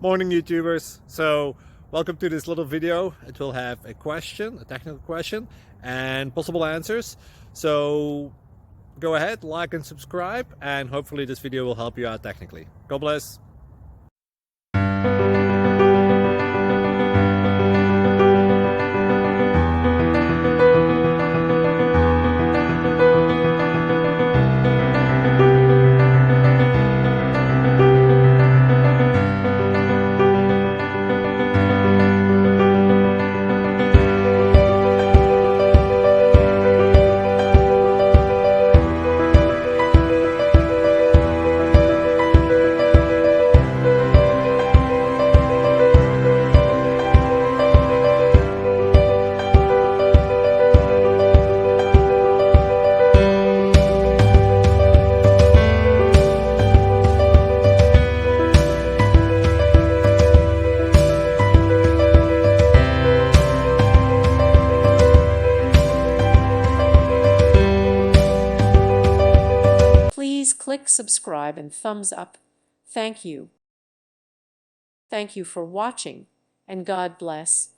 Morning YouTubers. So welcome to this little video. It will have a question, a technical question, and possible answers. So go ahead, like and subscribe, and hopefully this video will help you out technically. God bless. Please click subscribe and thumbs up. Thank you. Thank you for watching, and God bless.